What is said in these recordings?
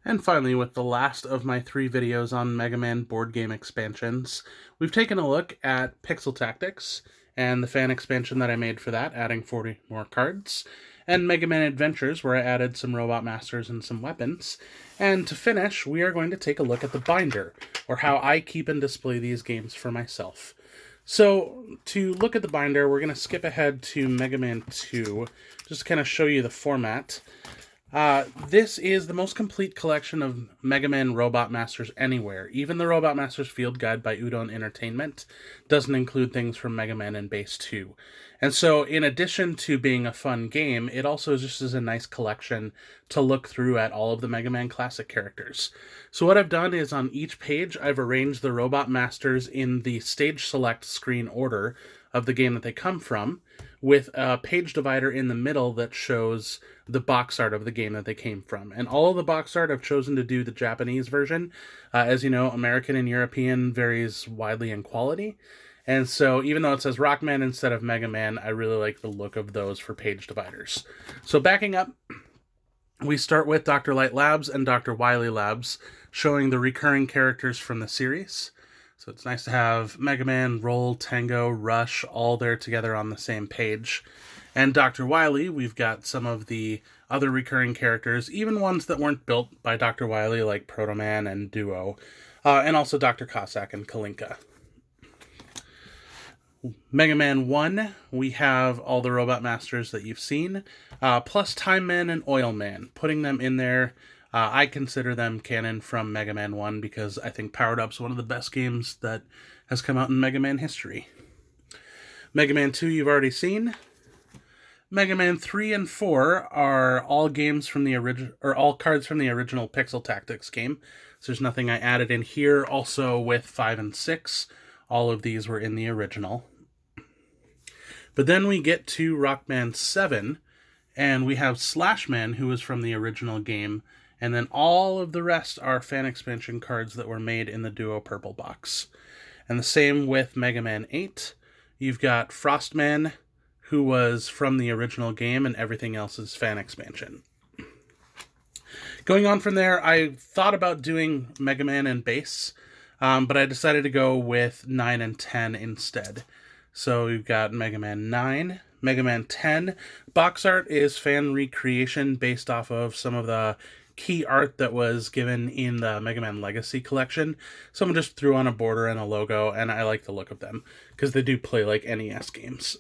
And finally, with the last of my 3 videos on Mega Man board game expansions, we've taken a look at Pixel Tactics and the fan expansion that I made for that, adding 40 more cards, and Mega Man Adventures, where I added some Robot Masters and some weapons. And to finish, we are going to take a look at the binder, or how I keep and display these games for myself. So, to look at the binder, we're going to skip ahead to Mega Man 2, just to kind of show you the format. This is the most complete collection of Mega Man Robot Masters anywhere. Even the Robot Masters Field Guide by Udon Entertainment doesn't include things from Mega Man and Base 2. And so, in addition to being a fun game, it also just is a nice collection to look through at all of the Mega Man classic characters. So what I've done is on each page, I've arranged the Robot Masters in the stage select screen order of the game that they come from, with a page divider in the middle that shows the box art of the game that they came from. And all of the box art, I've chosen to do the Japanese version. As you know, American and European varies widely in quality. And so even though it says Rockman instead of Mega Man, I really like the look of those for page dividers. So backing up, we start with Dr. Light Labs and Dr. Wily Labs, showing the recurring characters from the series. So it's nice to have Mega Man, Roll, Tango, Rush, all there together on the same page. And Dr. Wily, we've got some of the other recurring characters, even ones that weren't built by Dr. Wily, like Proto Man and Duo, and also Dr. Cossack and Kalinka. Mega Man 1, we have all the Robot Masters that you've seen, plus Time Man and Oil Man. Putting them in there, I consider them canon from Mega Man 1 because I think Powered Up's one of the best games that has come out in Mega Man history. Mega Man 2 you've already seen. Mega Man 3 and 4 are all games from the original, or all cards from the original Pixel Tactics game. So there's nothing I added in here. Also with 5 and 6, all of these were in the original. But then we get to Rockman 7, and we have Slashman, who was from the original game, and then all of the rest are fan expansion cards that were made in the Duo Purple box. And the same with Mega Man 8. You've got Frostman, who was from the original game, and everything else is fan expansion. Going on from there, I thought about doing Mega Man and Base, but I decided to go with 9 and 10 instead. So we've got Mega Man 9, Mega Man 10. Box art is fan recreation based off of some of the key art that was given in the Mega Man Legacy collection. Someone just threw on a border and a logo, and I like the look of them because they do play like NES games.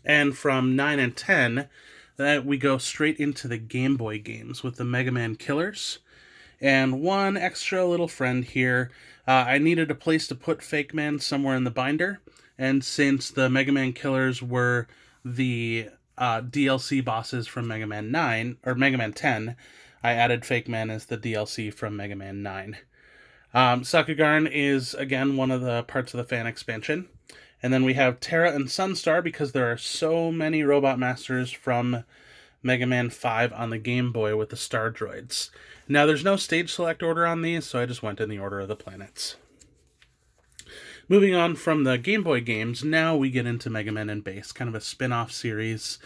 And from 9 and 10, we go straight into the Game Boy games with the Mega Man Killers. And one extra little friend here. I needed a place to put Fake Man somewhere in the binder. And since the Mega Man Killers were the DLC bosses from Mega Man 9, or Mega Man 10, I added Fake Man as the DLC from Mega Man 9. Sakugarn is, again, one of the parts of the fan expansion. And then we have Terra and Sunstar because there are so many Robot Masters from Mega Man 5 on the Game Boy with the Star Droids. Now, there's no stage select order on these, so I just went in the order of the planets. Moving on from the Game Boy games, now we get into Mega Man and Base, kind of a spin-off series.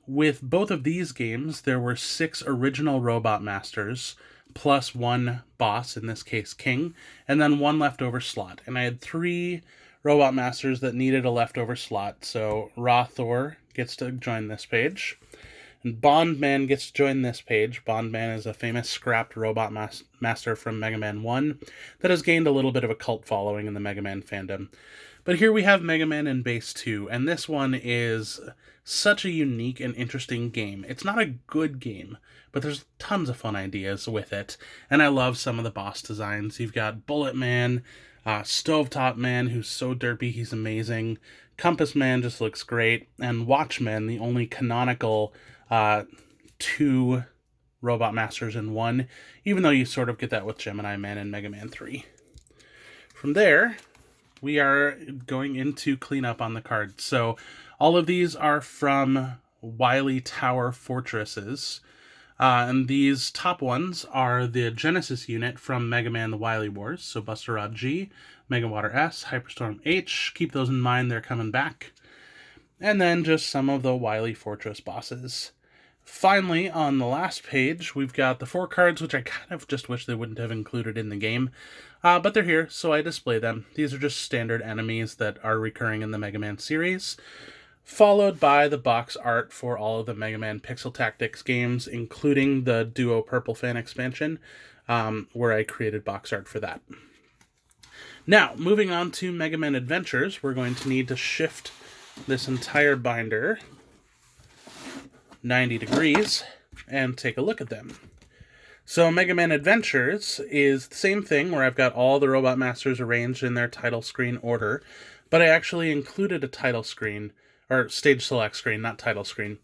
With both of these games, there were 6 original Robot Masters, plus 1 boss, in this case King, and then 1 leftover slot. And I had 3 Robot Masters that needed a leftover slot, so Raw Thor gets to join this page. And Bondman gets to join this page. Bondman is a famous scrapped robot master from Mega Man 1 that has gained a little bit of a cult following in the Mega Man fandom. But here we have Mega Man and Base 2, and this one is such a unique and interesting game. It's not a good game, but there's tons of fun ideas with it, and I love some of the boss designs. You've got Bullet Man, Stovetop Man, who's so derpy, he's amazing. Compass Man just looks great, and Watchman, the only canonical 2 Robot Masters in 1, even though you sort of get that with Gemini Man and Mega Man 3. From there, we are going into cleanup on the cards. So all of these are from Wily Tower Fortresses. And these top ones are the Genesis unit from Mega Man The Wily Wars. So Buster Rod G, Mega Water S, Hyperstorm H. Keep those in mind, they're coming back. And then just some of the Wily Fortress bosses. Finally, on the last page, we've got the 4 cards, which I kind of just wish they wouldn't have included in the game. But they're here, so I display them. These are just standard enemies that are recurring in the Mega Man series, followed by the box art for all of the Mega Man Pixel Tactics games, including the Duo Purple Fan expansion, where I created box art for that. Now, moving on to Mega Man Adventures, we're going to need to shift this entire binder 90 degrees and take a look at them. So Mega Man Adventures is the same thing where I've got all the Robot Masters arranged in their title screen order, but I actually included a title screen, or stage select screen, not title screen.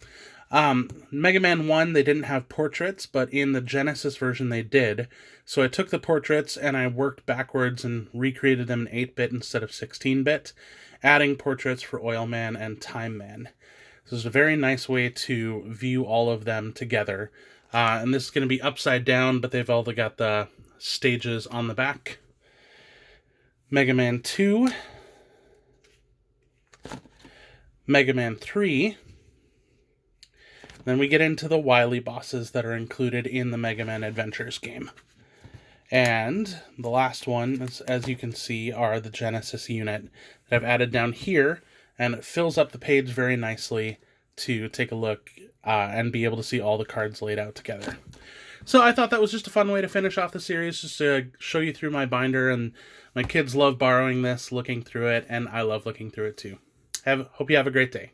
Mega Man 1, they didn't have portraits, but in the Genesis version they did. So I took the portraits and I worked backwards and recreated them in 8-bit instead of 16-bit, adding portraits for Oil Man and Time Man. This is a very nice way to view all of them together. And this is going to be upside down, but they've all got the stages on the back. Mega Man 2. Mega Man 3. Then we get into the Wily bosses that are included in the Mega Man Adventures game. And the last one, as you can see, are the Genesis unit that I've added down here, and it fills up the page very nicely to take a look and be able to see all the cards laid out together. So I thought that was just a fun way to finish off the series, just to show you through my binder, and my kids love borrowing this, looking through it, and I love looking through it too. Hope you have a great day.